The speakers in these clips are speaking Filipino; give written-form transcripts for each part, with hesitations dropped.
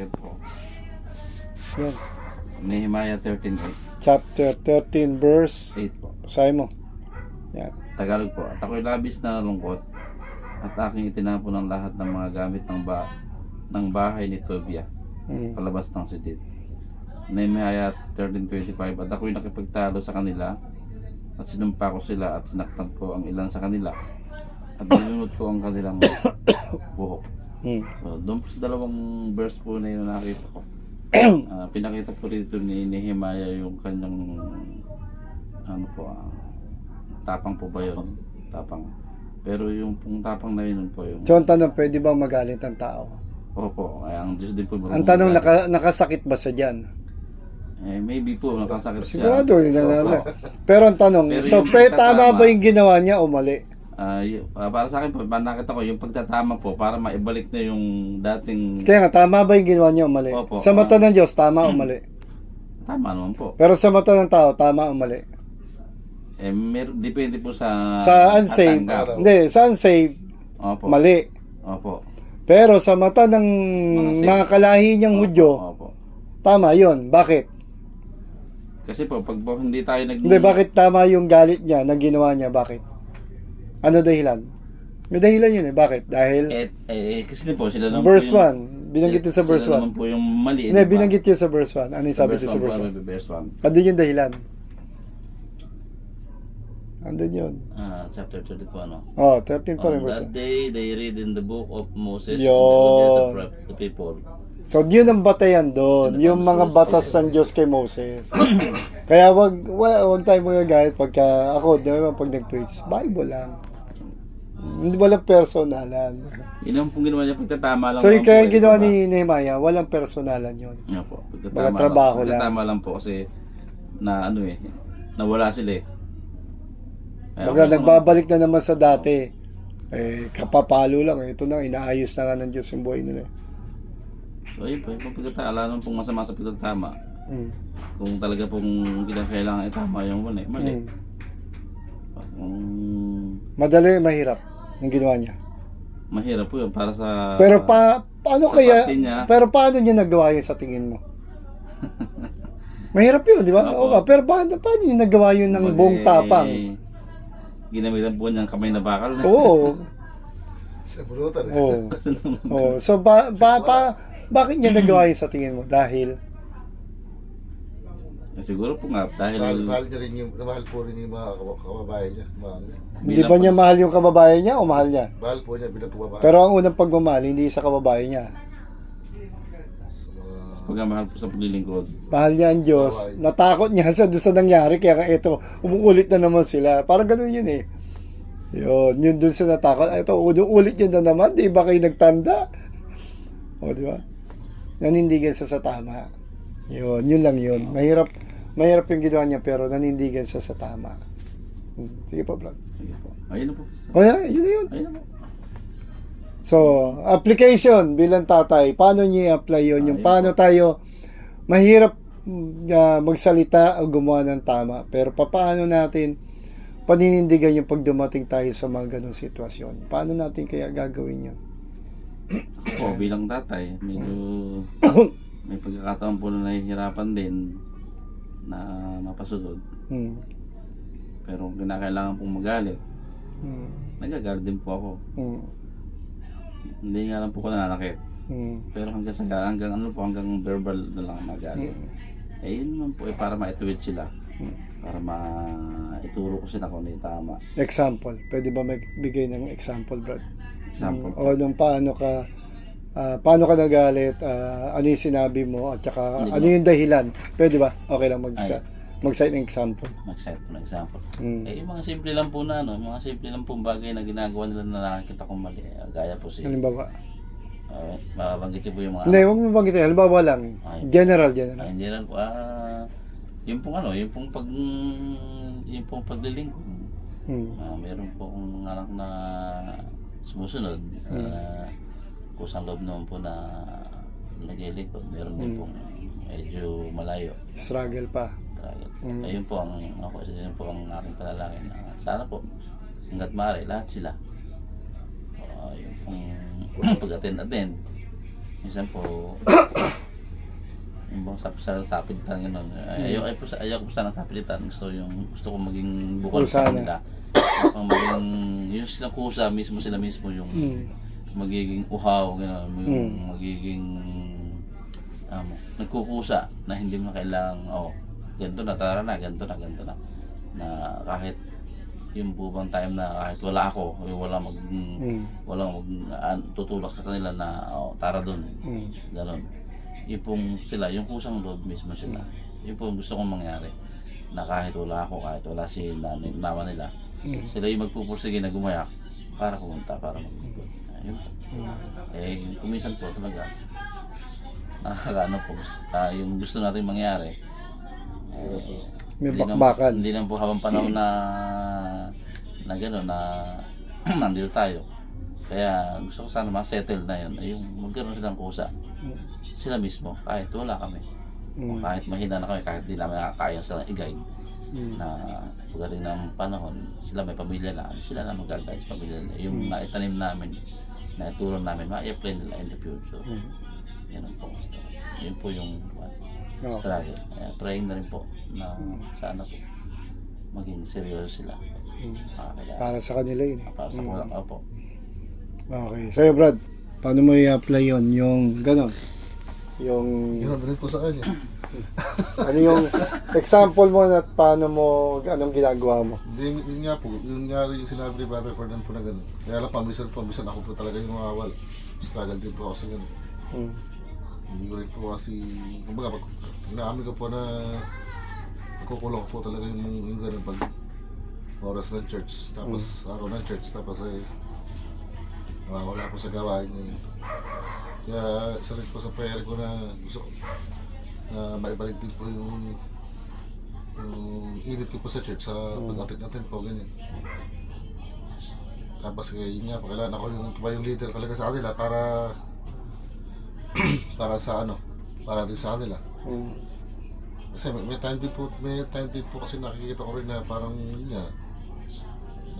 sakit po. Yan. Nehemiah 13:8. Chapter 13 verse 8 po. basahin mo. Yan. Tagalog po. At ako'y labis na nalungkot at aking itinapon ang lahat ng mga gamit ng bahay ni Tobia palabas ng sidid. Nehemiah 13:25. At ako'y nakipagtalo sa kanila at sinumpa ko sila at sinaktan ko ang ilan sa kanila at nilunod ko ang kanilang buhok. So, doon po sa dalawang verse po na yun nakita ko. Pinakita po rito ni Nehemiah yung kanyang tapang po ba yun? Tapang. Pero yung pong tapang na yun po yung... So, ang tanong, pwede ba magalit ang tao? Opo, ay ang Diyos din po. Ang tanong, nakasakit ba sa dyan? Maybe po, nakasakit siya. Sigurado, pero ang tanong, pero so tama ba yung ginawa niya o mali? Para sa akin po, nakita ko yung pagtatama po para maibalik na yung dating... Kaya nga, tama ba yung ginawa niya o mali? Opo, sa mata ng Diyos, tama o mali? Tama naman po. Pero sa mata ng tao, tama o mali? Depende po sa unsaved. Hindi, sa unsaved, opo. mali. Opo. Pero sa mata ng mga kalahi niyang Hudyo, tama yun. Bakit? Kasi po, pag hindi tayo Hindi, bakit tama yung galit niya na ginawa niya? Bakit? Ano dahilan? May dahilan yun eh. Bakit? Dahil... kasi po, sila naman verse po yung... 1. Binanggit yun sa verse 1. Sila naman po yung mali. Hindi, binanggit yun sa verse 1. Ano yung sabi dito sa verse 1? Verse 1. Andun yung dahilan. Andun yun. Chapter 30 po, ano? 13 pa rin On verse that 1. day, they read in the book of Moses Yun. and the audience of the people. So, yun ang batayan doon. Yung mga batas ng Diyos kay Moses. Kaya wag tayo magagayat pagka ako, di ba, pag nag-preach, Bible lang. Hindi walang personalan. Yun ang pong ginawa niya, pagtatama lang. So, yung kaya ginawa diba? ni Nehemiah, walang personalan yun. Nga po, Baka trabaho lang. Pagtatama lang po kasi na nawala sila eh. Baga nagbabalik na naman sa dati. Kapapalo lang. Ito na, inaayos na nga ng Diyos yung buhay nila. So, yun po, alam naman pong masama sa pagtatama. Kung talaga pong kailangan itama yung mali. Madali, mahirap yung ginawa niya. Mahirap po yun para sa... Pero paano kaya... niya. Pero paano niya nagawa yun sa tingin mo? Mahirap yun, di ba? Pero paano niya nagawa yun ng buong tapang? Ginamitan po niyang kamay na bakal. Oo. Sa burutan. Oo. So, bakit niya nagawa yun sa tingin mo? Dahil? Siguro po nga, dahil... Mahal po rin yung mga kababayan niya. Hindi ba niya mahal yung kababayan niya o mahal niya? Mahal po niya bilang kababayan. Pero ang unang pagmamahal, hindi sa kababayan niya. Pagmamahal po sa paglilingkod. Mahal niya ang Diyos. Natakot niya doon sa nangyari. Kaya ito, umuulit na naman sila. Parang ganun yun eh. Yun doon sa natakot. Ito, ulit yun na naman. Di ba kayo nagtanda? O, di ba? Nanindigan sa tama. Yun lang yun. Mahirap yung ginawa niya pero nanindigan sa tama. Sige po, Brad. Sige po. Ayun na po. Yun na yun. Ayun na po. So, application bilang tatay, paano niya i-apply yun? Yung paano tayo, mahirap magsalita o gumawa ng tama, pero paano natin paninindigan yung pag dumating tayo sa mga ganong sitwasyon? Paano natin kaya gagawin yun? Ako, bilang tatay, medyo may pagkakataon po na nahihirapan din na mapasunod. Pero kung kinakailangan pong magalit, nagagalit din po ako. Hindi nga lang po ko nananakit. Pero hanggang verbal na lang magalit. Yun naman po para maituwid sila. Para maituro ko sila kung ano yung tama. Example. Pwede ba magbigay ng example, Brad? Example. Nung paano ka nagalit, ano yung sinabi mo, at saka ano yung dahilan. Pwede ba? Okay lang mag-cite ng example. Mag-cite po ng example. Yung mga simple lang po na mga simple lang pong bagay na ginagawa nila na nakikita kong mali. Gaya po Halimbawa. Mabanggit po yung mga... Hindi, huwag mo banggit. Halimbawa lang. General. General po. Yung pong paglilingkod. Meron po akong anak na sumusunod. Kusang loob naman po na naglilingkod. Meron din pong medyo malayo. Struggle pa. Ayun po ang aking panalangin na sana po hanggat maaari lahat sila yung pong pag-attend Minsan po, yung bang sapilitan gano'n. Ayaw ko sana sapilitan. Gusto ko maging bukal Kusa sa na. kanila. Ang maging, yung silang kusa mismo, sila mismo yung magiging uhaw, gano'n. Yung magiging, nagkukusa na hindi mo kailangang, ganito na, tara na, ganito na. Na kahit yung bubang time na kahit wala ako, walang tutulak sa kanila na tara doon. Ganon. Yung pong sila, yung kusang loob mismo sila. Yung pong gusto kong mangyari. Na kahit wala ako, kahit wala si nanay, mama nila, sila yung magpupursige na gumayak para pumunta, para magbigod. Ayun po. Kuminsan po talaga, nakakaano po, yung gusto natin mangyari, May bakbakan. Hindi lang po habang panahon na gano'n na nandito tayo. Kaya gusto ko sana ma-settle na yun. Yung magkaroon silang kusa. Sila mismo, kahit wala kami. O kahit mahina na kami, kahit di namin nakakaya silang i-guide. Na pagdating ng panahon, sila may pamilya na, sila na mag-guide sa pamilya nila. Yung naitanim namin, naitulong namin, ma-i-apply nila in the future. Yan ang po. Yun po yung struggle. Praying na rin po na sana po maging seryoso sila. Para sa kanila yun. Para sa kanila po. Okay. Sa'yo, Brad, paano mo i-apply yun? Yung gano'n? Yung... Yun ang rin po sa kanya. ano yung example mo at paano mo, anong ginagawa mo? Yun nga po, yun nga rin yung sinabi ni Brother Ferdinand po na gano'n. Kaya lang pamisan ako po talaga yung mawawal. Struggle din po ako sa gano'n. Hindi ko rin po kasi, kumbaga, inaamin ko po na nagkukulong po talaga yung gano'n pag oras ng church, tapos araw ng church, tapos ay wala po sa gawain ngayon. Kaya isa rin po sa prayer ko na gusto ko na maibalik din po yung init ko po sa church sa pag-atid natin po, ganyan. Tapos yun nga, kailangan ako yung leader talaga sa kanila para sa para din sa kanila. Kasi may time din po kasi nakikita ko rin na parang yun nga,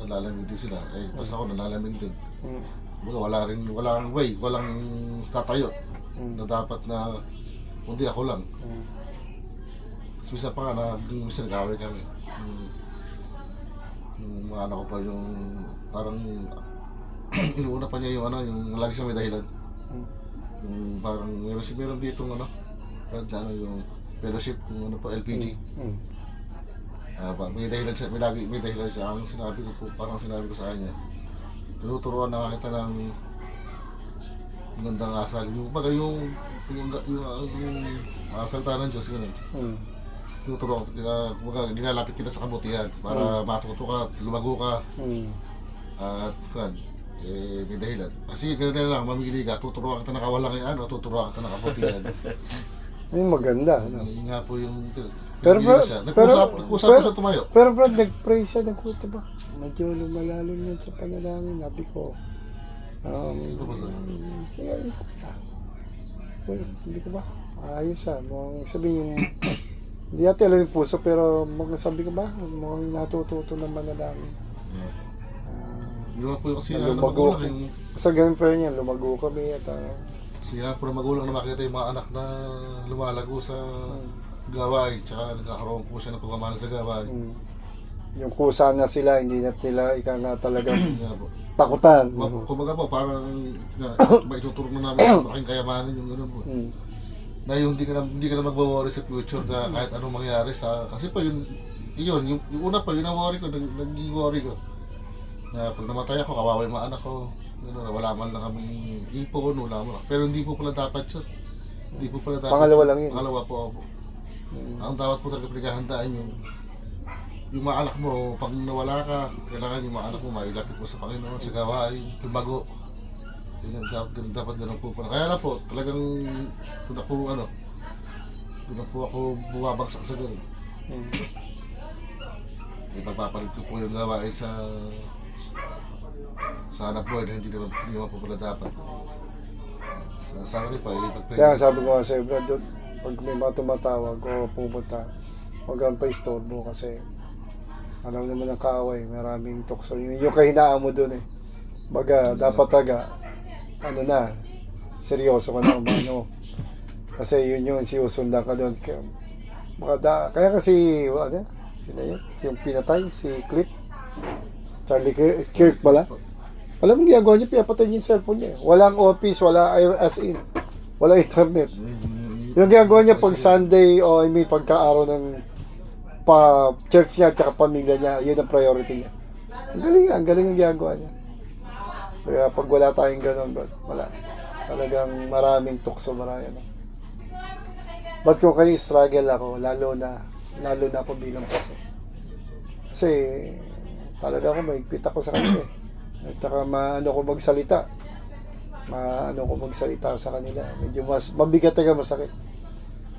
nalalamig din sila. Tapos ako nalalamig din. Walang way, walang tatayo na dapat na kundi ako lang. Tapos minsan pa nga minsan nag-away kami. Yung mga anak ko pa yung parang inuuna pa niya yung lagi siya may dahilan. Yung parang meron dito yung fellowship, yung LPG. May dahilan siya. Ang sinabi ko sa kanya, tinuturuan na kita ng magandang asal. Yung asal tayo ng Diyos, gano'n. Tinuturuan ko, nilalapit kita sa kabutihan para matuto ka, lumago ka. At may dahilan. Kasi gano'n na lang, mamili ka, tuturuan kita na kawalangan o tuturuan kita na kabutihan. Yun maganda. Yun nga po yung Pero nagkusap po siya tumayo. Pero Brad, nag-pray siya, nagkuta ba? Medyo lumalalim yan sa panalangin. Sabi ko, sige, hindi ko ba? Ayos mukhang sabihin yung, hindi natin alam yung puso, pero mukhang sabi ko ba, mukhang natututo ng manalangin. Yun po yung kasi lumago. Sa ganun prayer niya, lumago kami at siya po na magulang na makita yung mga anak na lumalago sa gawain, tsaka nagkakaroon po siya ng pagmamahal sa gawain. Yung kusa na sila, hindi na nila talagang takutan. Kumbaga po, parang maituturo na namin sa malaking kayamanan yung gano'n po. Na yung hindi ka na magwa-worry sa future na kahit anong mangyari kasi po yung una pa, yun ang worry ko, naging worry ko. Na pag namatay ako, kawawa yung mga anak ko. Wala man lang kaming ipon, wala man lang. Pero hindi po pala dapat yun. Hindi po pala dapat. Pangalawa lang yun. Pangalawa po ako. Ang dapat po talaga pinaghahandaan yung mga anak mo, pag nawala ka, kailangan yung mga anak mo mailapit mo sa Panginoon, sa gawain, lumago. Dapat ganun po pala. Kaya na po, talagang doon ako bumabagsak sa ganun. Ipagpapalit ko po yung gawain sa anak boy na hindi naman po pala dapat. Sa akin pa, ipag-pray. Kaya sabi ko sa iyo, Brad, pag may mga tumatawag o pumunta, huwag kang pa-istorbo kasi alam naman ng kaaway, maraming tukso. Yung kahinaan mo dun Baga, dapat taga, seryoso ka na umano. Kasi yun yung sinusundan ka doon. Kaya kasi, ano, sino yun? Yung pinatay, si Cliff. Charlie Kirk pala. Alam mo, ginagawa niya, pinapatay niya yung cellphone niya. Walang office, wala as in. Wala internet. Yung ginagawa niya pag Sunday o may pagkaaraw ng church niya at pamilya niya, yun ang priority niya. Ang galing ang ginagawa niya. Kaya pag wala tayong gano'n, bro, wala. Talagang maraming tukso, marami. Ba't kung kayo struggle ako, lalo na ako bilang paso. Kasi talaga ako, maigpit ako sa kanila eh. At saka maano ko magsalita sa kanila. Medyo mas mabigat talaga, masakit.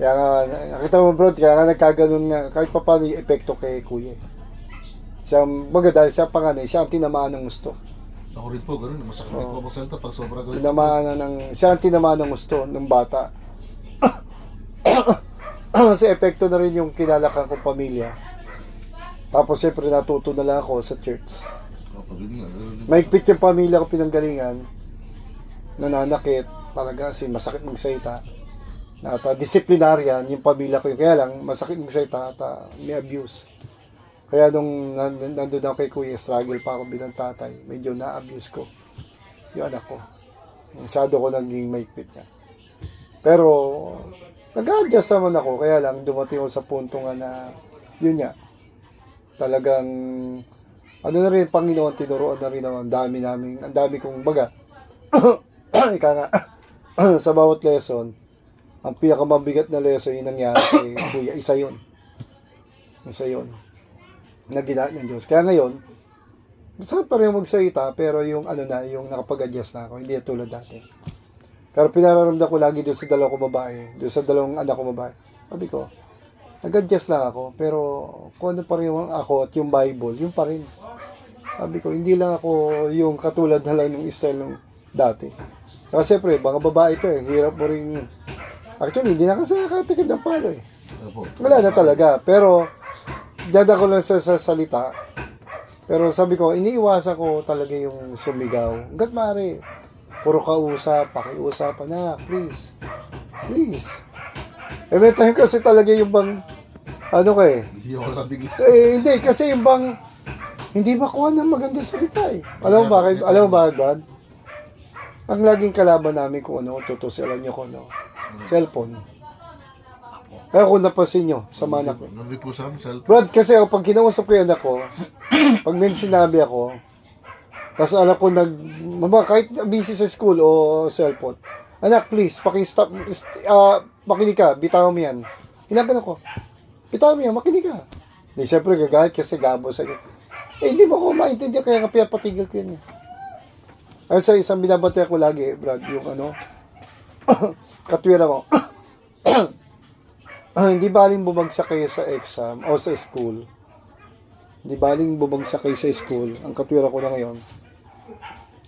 Kaya nga, nakita mo bro, kaya nga nagkaganon nga, kahit pa paano yung epekto kay kuya. Siya, dahil siya panganay, siya ang tinamaan ng gusto. Ako rin po, ganun. Masakit po magsalita pag sobra ganun. Siya ang tinamaan ng gusto ng bata. Kasi epekto na rin yung kinalakan kong pamilya. Tapos siyempre natuto na lang ako sa church. Maigpit yung pamilya ko pinanggalingan. Nananakit. Talaga kasi masakit magsalita. At disiplinaryan yung pamilya ko. Kaya lang masakit magsalita at may abuse. Kaya nung nandun ako kay kuya, struggle pa ako bilang tatay. Medyo na-abuse ko yung anak ko. Masyado ko naging maigpit niya. Pero nag-adjust naman ako. Kaya lang dumating ako sa punto nga na yun nga. Talagang ano na rin, Panginoon, tinuruan na rin ako. Ang dami kong baga. Ika nga, sa bawat lesson, ang pinakamabigat na lesson yung nangyari kay kuya, isa yun. Na ginaan ng Diyos. Kaya ngayon, masakit pa rin magsalita, pero yung yung nakapag-adjust na ako, hindi na tulad dati. Pero pinararamdam ko lagi doon sa dalawang anak ko babae. Sabi ko, nag-adjust lang ako, pero kung ano pa rin yung ako at yung Bible, yung pa rin. Sabi ko, hindi lang ako yung katulad na lang ng style ng dati. Saka siyempre, mga babae ito hirap mo rin. Actually, hindi na kasi nakatikid ng palo eh. Wala na talaga. Pero, dada ko lang sa salita. Pero sabi ko, iniiwasan ko talaga yung sumigaw. Hanggat maaari, puro pakiusapan na, please. Please. May time kasi talaga yung bang, Hindi ako nabigla. hindi, kasi yung bang, hindi makuha ng magandang salita eh. Alam mo bakit, Brad? Ang laging kalaban namin kung tutusilan nyo kung cellphone. Kaya kung napansin nyo, sa manak ko. Nandun po sa amin, cellphone. Brad, kasi pag kinausap ko yung anak ko, pag may sinabi ako, tapos alam ko kahit busy sa school o cellphone, anak, please, paki-stop, makinig ka, bitaw mo yan. Hinagano ko, bitaw mo yan, makinig ka. Di, siyempre, gagahit kasi gabo sa hindi mo ko maintindihan, kaya patigil ko yan eh. Ay, sa isang binabati ako lagi, Brad, yung katwira ko, hindi baling bumagsak kayo sa exam o sa school. Hindi baling bumagsak kayo sa school. Ang katwira ko na ngayon,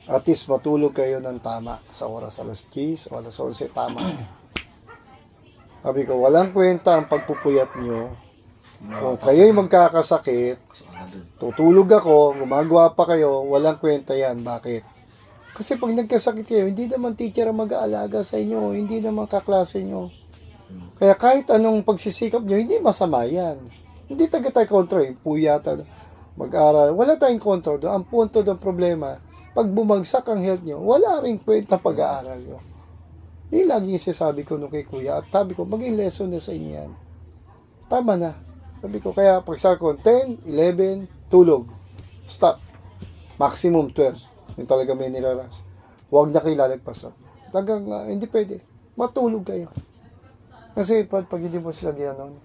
at least matulog kayo ng tama sa oras alas 10 o alas 11, tama. Sabi ko, walang kwenta ang pagpupuyat nyo. Kung kayo'y magkakasakit, tutulog ako, gumagawa pa kayo, walang kwenta yan. Bakit? Kasi pag nagkasakit kayo, hindi naman teacher ang mag-aalaga sa inyo, hindi naman kaklase nyo. Kaya kahit anong pagsisikap nyo, hindi masama yan. Hindi tayo kontra eh. Puyata, mag-aral. Wala tayong kontra doon. Ang punto ng problema, pag bumagsak ang health nyo, wala rin kwenta pag-aaral nyo. Yung lagi yung sinasabi ko nung kay kuya. At sabi ko, maging lesson na sa inyo yan. Tama na. Sabi ko, kaya pag sa ko, 10, 11, tulog. Stop. Maximum 12. Yung talaga may niraras. Huwag na kayo lalagpasan. Tagang hindi pwede. Matulog kayo. Kasi pag hindi mo sila gano'n,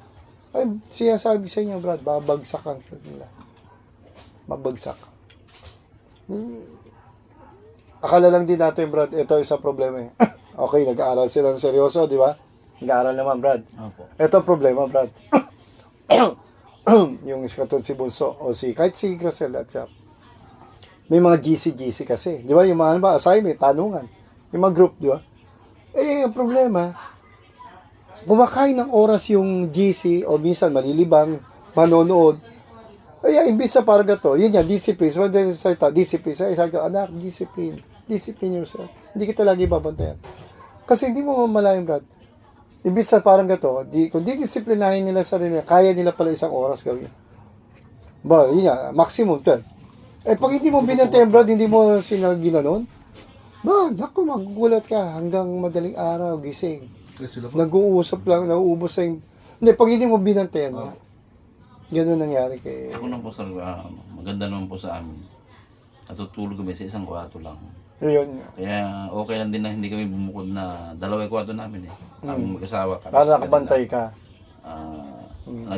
ay siya sabi sa inyo, Brad, babagsak ang health nila. Babagsak. Akala lang din natin, Brad, ito isang problema eh. Okay, nag-aaral sila ng seryoso, di ba? Nag-aaral naman, Brad. Opo. Ito ang problema, Brad. Yung katulad si Bunso o kahit si Gracel at siya. May mga GC kasi. Di ba? Yung mga assignment, tanungan. Yung mga group, di ba? Ang problema, kumakain ng oras yung GC o minsan malilibang, manonood. Imbis na parang gato, yun yan, discipline. So, discipline. Sabi ko, anak, discipline yourself. Hindi kita lagi babantayan. Kasi hindi mo mamalayan, Brad. Ibig sa parang gato, kung didisiplinahin nila sarili nila, kaya nila pala isang oras gawin. Ba, yun nga, maximum 12. Pag hindi mo binantayan, Brad, hindi mo sila ginanon, ba, naku, magugulat ka hanggang madaling araw, gising. Kaya sila po. Nag-uusap lang, nauubos na yung... Hindi, pag hindi mo binantayan, ganun nangyari kay... Ako naman po sir, maganda naman po sa amin. Natutulog kami sa isang kwarto lang. Yun nga. Kaya okay lang din na hindi kami bumukod na dalawa yung kwarto namin eh. Kami mag-asawa kami. Para nakabantay ka.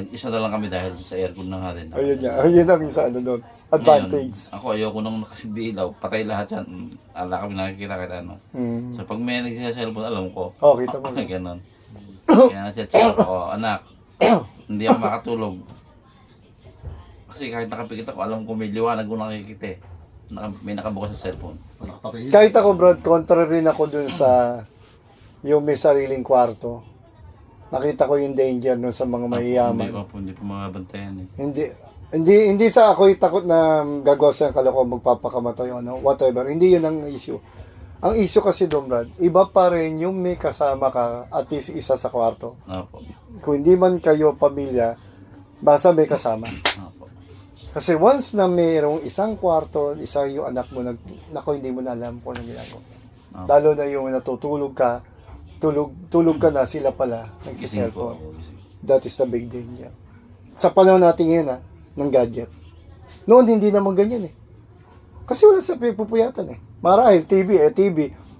Isa na lang kami dahil sa aircon na natin. Ayun nga. Ayun ang isa doon. Advantage. Ngayon, ako ayoko nang nakasidilaw. Patay lahat yan. Ala kami nakikita kita ano. So pag may nagsiselfon, alam ko. Oh, kita mo. Ganon. Kaya nasa-check ako, anak, hindi ako makatulog. Kasi kahit nakapikit ako, alam ko may liwanag ko nakikita eh. May nakabukas sa cellphone. Nakapatay. Kahit ako, Brad, kontra rin ako dun sa yung may sariling kwarto. Nakita ko yung danger nun sa mga mayayaman. Hindi po mabantayan eh. Hindi sa ako'y takot na gagawa sa kaloko magpapakamatay o ano, whatever. Hindi yun ang issue. Ang issue kasi doon, Brad, iba pa rin yung may kasama ka at least isa sa kwarto. Opo. Kung hindi man kayo pamilya, basta may kasama. Opo. Kasi once na mayroong isang kwarto, isa yung anak mo, nako, hindi mo na alam kung anong ginagawa. Opo. Lalo na yung natutulog ka, tulog ka na, sila pala, Gising po nagsiselfone. ako. Gising. That is the big danger. Sa panahon natin ngayon, ng gadget. Noon, hindi naman ganyan eh. Kasi wala sa pupuyatan eh. Marahil, TV.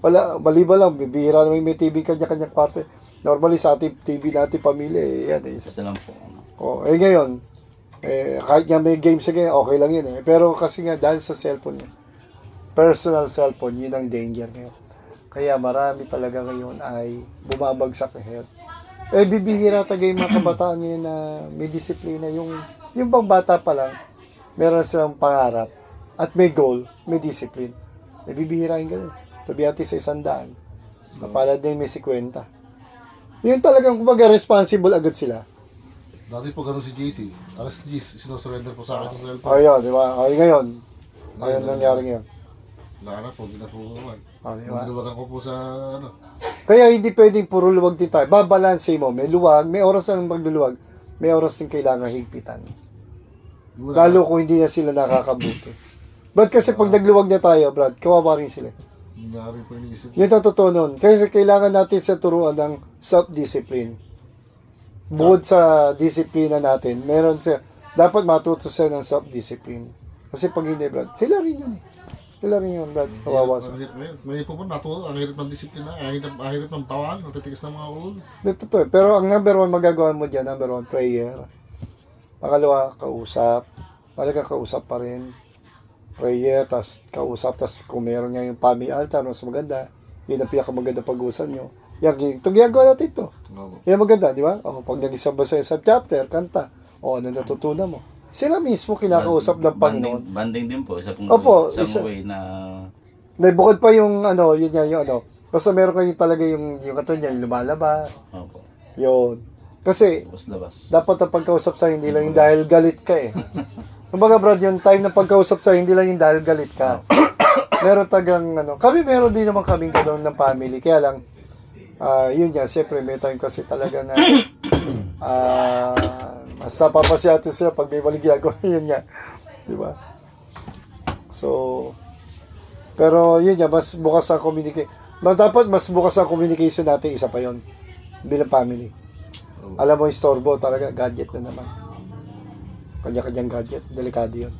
Wala, baliba lang, bibihira naman may TV kanya-kanya kwarto. Normally sa ating TV natin, pamilya, yan eh. Isa lang po. Ngayon, kahit nga may games again, okay lang yun eh. Pero kasi nga, dahil sa cellphone niya, personal cellphone, yun ang danger ngayon. Kaya marami talaga ngayon ay bumabagsak na health. Bibihira tagay mga kabataan ngayon na may disiplina. Yung bang bata pa lang, meron silang pangarap at may goal, may discipline. Bibihirahin ka rin. Tabi natin sa 100. Napalad din may 50. Yun talagang kumbaga responsible agad sila. Dati po ganun si JC. Alas 10, sinusurrender po sa akin sa cellphone. Ayun, di ba? Ay, ngayon. Ayun nangyari ngayon. Wala na po, hindi na po naman. Di ba? Niluwagan ko po sa ano. Kaya hindi pwedeng puro luwag din tayo. Babalanse mo. May luwag, may oras ng pagluluwag. May oras din kailangan higpitan. Lalo kung hindi na sila nakakabuti. But kasi pag nagluwag na tayo, Brad, kawawa rin sila. Nangyari po iniisip. Yun ang totoo nun. Kasi kailangan natin sa turuan ng self-discipline. Bukod sa disiplina natin, meron siya, dapat matuto siya ng self-discipline. Kasi pag hindi, Brad, sila rin yun eh. Sila rin yun, Brad. Kawawa sa. May po po natuto. Ang hirap ng disiplina. Ang hirap ng tawan. Natitigas ng mga ulo. Totoo. Pero ang number one magagawa mo dyan, number one, prayer. Pangalawa, kausap. Talaga kausap pa rin. Prayer, tas kausap, tas kung meron nga yung family altar, mas maganda. Yun ang pinakamaganda pag-usap nyo. Ito ginagawa natin ito. Yan maganda, di ba? Pag nag-isang basa sa chapter, kanta. Ano natutunan mo? Sila mismo kinakausap ng Panginoon. Banding din po. Opo, isang way na... May bukod pa yung yun nga yung Basta meron kayo talaga yung katulad niya, yung lumalabas. Opo. Yun. Kasi, Labas. dapat ang pagkausap sa hindi lang yung dahil galit ka eh. Kumbaga Brad, yung time na pagkausap sa hindi lang yung dahil galit ka. Meron tagang kami meron din naman kaming ganoon ng family. Kaya lang, yun nga, siyempre may time kasi talaga na mas napapasyatin sila pag may maling ginagawa. Yun nga. Diba? So, pero yun nga, mas bukas ang communication. Dapat mas bukas ang communication natin, isa pa yun. Bilang family. Alam mo, istorbo talaga, gadget na naman. Kanya-kanyang gadget, delikado yun.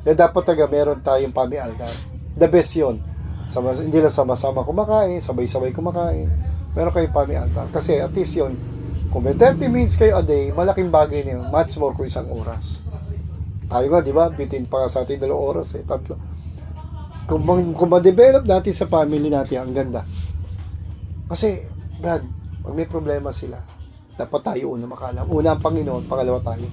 Kaya dapat talaga meron tayong family altar. The best yun. Hindi lang sama-sama kumakain, sabay-sabay kumakain. Meron kayong family altar. Kasi at least yun, kung may 30 minutes kayo a day, malaking bagay na yun. Much more kung 1 oras. Tayo nga, di ba? Bitin pa sa atin 2 oras, 3. Kung ma-develop natin sa family natin, ang ganda. Kasi, Brad, pag may problema sila, dapat tayo una makalam. Una ang Panginoon, pangalawa tayo.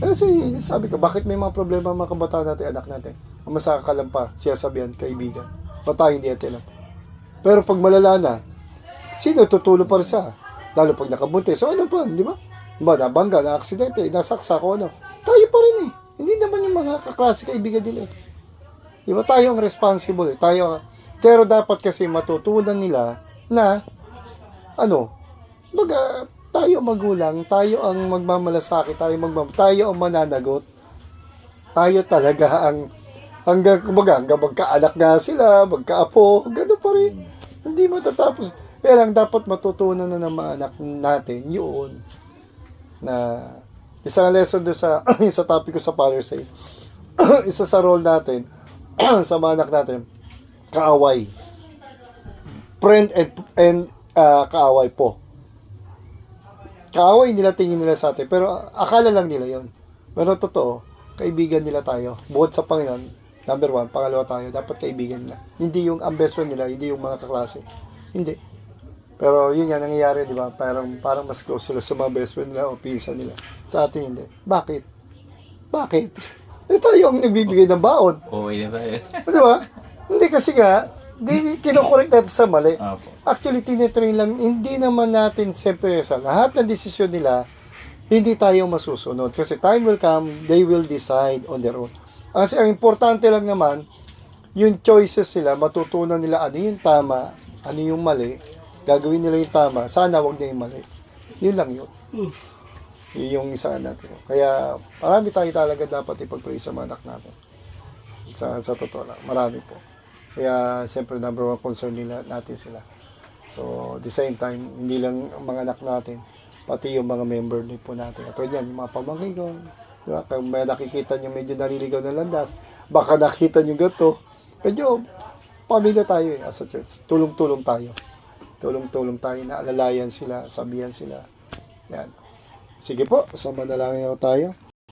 Kasi sabi ko, bakit may mga problema mga kabataan natin, anak natin? Ang masakakalam pa, siya sabihan, kaibigan. Ba't tayo hindi natin alam? Pero pag malala na, sino tutulong pa rin siya? Lalo pag nakabuntis. So ano pa, di ba? Diba, nabangga, na-aksidente, nasaksa ko, tayo pa rin eh. Hindi naman yung mga kaklase kaibigan nila eh. Di ba? Tayo ang responsible eh. Pero dapat kasi matutunan nila na, baga, tayo magulang, tayo ang magmamalasakit, tayo ang mananagot. Tayo talaga ang hanggang magkaanak nga sila, magkaapo, gano'n pa rin. Hindi matatapos. Kaya lang dapat matutunan na ng mga anak natin yun na isang lesson doon sa sa topic ko sa Father's Day. Isa sa role natin sa mga anak natin, kaaway. Friend and kaaway po. Kaaway nila, tingin nila sa atin, pero akala lang nila yon. Pero totoo, kaibigan nila tayo. Bukod sa Panginoon, number 1, pangalawa tayo, dapat kaibigan nila. Hindi yung ang best friend nila, hindi yung mga kaklase. Hindi. Pero yun nga nangyayari, di ba? Parang mas close sila sa mga best friend nila o pinsan nila. Sa atin hindi. Bakit? Tayo ang nagbibigay ng baon. Okay na tayo. Di ba? Hindi kasi nga, kinokorek natin sa mali. Apo. Actually, tinetrain lang, hindi naman natin siyempre sa lahat ng desisyon nila, hindi tayo masusunod. Kasi time will come, they will decide on their own. Kasi ang importante lang naman, yung choices nila, matutunan nila ano yung tama, ano yung mali, gagawin nila yung tama, sana wag na yung mali. Yun lang yun. Yun yung isa natin. Kaya marami tayo talaga dapat ipag-pray sa mga anak natin. Sa totoo lang, marami po. Kaya siyempre number 1 concern natin sila. So, the same time, hindi lang ang mga anak natin, pati yung mga member din po natin. At yan, yung mga pamangkin ko, di ba? Kung may nakikita nyo medyo naliligaw na landas, baka nakita nyo gato, medyo pamilya tayo as a church. Tulong-tulong tayo. Tulong-tulong tayo na alalayan sila, sabihan sila. Yan. Sige po, so manalangin tayo.